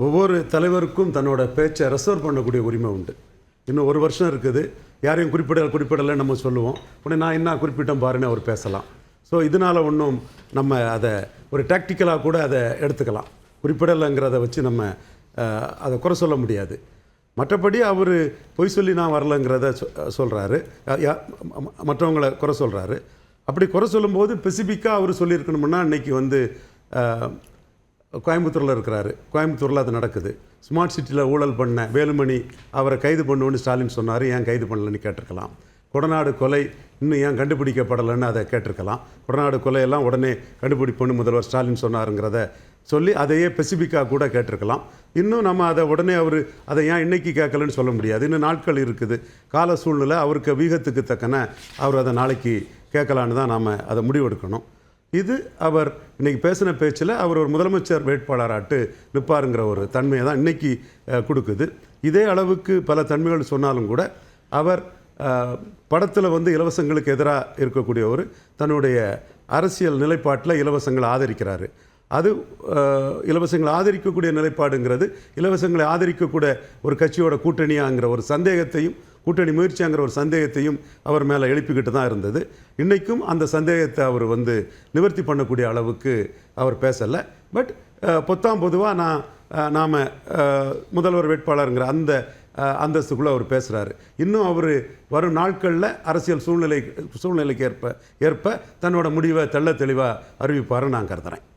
ஒவ்வொரு தலைவருக்கும் தன்னோட பேச்சை ரெசர்வ் பண்ணக்கூடிய உரிமை உண்டு. இன்னும் ஒரு வருஷம் இருக்குது, யாரையும் குறிப்பிடலை நம்ம சொல்லுவோம். உடனே நான் என்ன குறிப்பிட்டேன் பாருன்னு அவர் பேசலாம். ஸோ இதனால் ஒன்றும் நம்ம அதை ஒரு டாக்டிக்கலாக கூட அதை எடுத்துக்கலாம். குறிப்பிடலைங்கிறத வச்சு நம்ம அதை குறை சொல்ல முடியாது. மற்றபடி அவர் பொய் சொல்லி நான் வரலைங்கிறத சொல்கிறாரு, மற்றவங்களை குறை சொல்கிறாரு. அப்படி குறை சொல்லும்போது ஸ்பெசிஃபிக்காக அவர் சொல்லியிருக்கணும்னா இன்றைக்கி கோயம்புத்தூரில் இருக்கிறாரு. கோயம்புத்தூரில் அது நடக்குது. ஸ்மார்ட் சிட்டியில் ஊழல் பண்ண வேலுமணி அவரை கைது பண்ணுவோன்னு ஸ்டாலின் சொன்னார், ஏன் கைது பண்ணலன்னு கேட்டிருக்கலாம். கொடநாடு கொலை இன்னும் ஏன் கண்டுபிடிக்கப்படலைன்னு அதை கேட்டிருக்கலாம். கொடநாடு கொலையெல்லாம் உடனே கண்டுபிடிப்போன்னு முதல்வர் ஸ்டாலின் சொன்னாருங்கிறத சொல்லி அதையே ஸ்பெசிஃபிக்காக கூட கேட்டிருக்கலாம். இன்னும் நம்ம அதை உடனே அதை ஏன் இன்றைக்கி கேட்கலன்னு சொல்ல முடியாது. இன்னும் நாட்கள் இருக்குது. கால சூழ்நிலை அவருக்கு வீகத்துக்கு தக்கன அவர் அதை நாளைக்கு கேட்கலான்னு தான் நாம் அதை முடிவெடுக்கணும். இது அவர் இன்றைக்கி பேசின பேச்சில் அவர் ஒரு முதலமைச்சர் வேட்பாளராட்டு நிற்பாருங்கிற ஒரு தன்மையை தான் இன்றைக்கி கொடுக்குது. இதே அளவுக்கு பல தன்மைகள் சொன்னாலும் கூட அவர் படத்தில் இலவசங்களுக்கு எதிராக இருக்கக்கூடியவர் தன்னுடைய அரசியல் நிலைப்பாட்டில் இலவசங்களை ஆதரிக்கிறாரு. அது இலவசங்களை ஆதரிக்கக்கூடிய நிலைப்பாடுங்கிறது இலவசங்களை ஆதரிக்கக்கூடிய ஒரு கட்சியோட கூட்டணியாங்கிற ஒரு சந்தேகத்தையும், கூட்டணி முயற்சியாங்கிற ஒரு சந்தேகத்தையும் அவர் மேலே எழுப்பிக்கிட்டு தான் இருந்தது. இன்றைக்கும் அந்த சந்தேகத்தை அவர் நிவர்த்தி பண்ணக்கூடிய அளவுக்கு அவர் பேசலை. பட் பொதுவாக நாம் முதல்வர் வேட்பாளருங்கிற அந்த அந்தஸ்துக்குள்ளே அவர் பேசுகிறாரு. இன்னும் அவர் வரும் நாட்களில் அரசியல் சூழ்நிலைக்கு ஏற்ப தன்னோட முடிவை தெளிவாக அறிவிப்பாருன்னு நான் கருதுகிறேன்.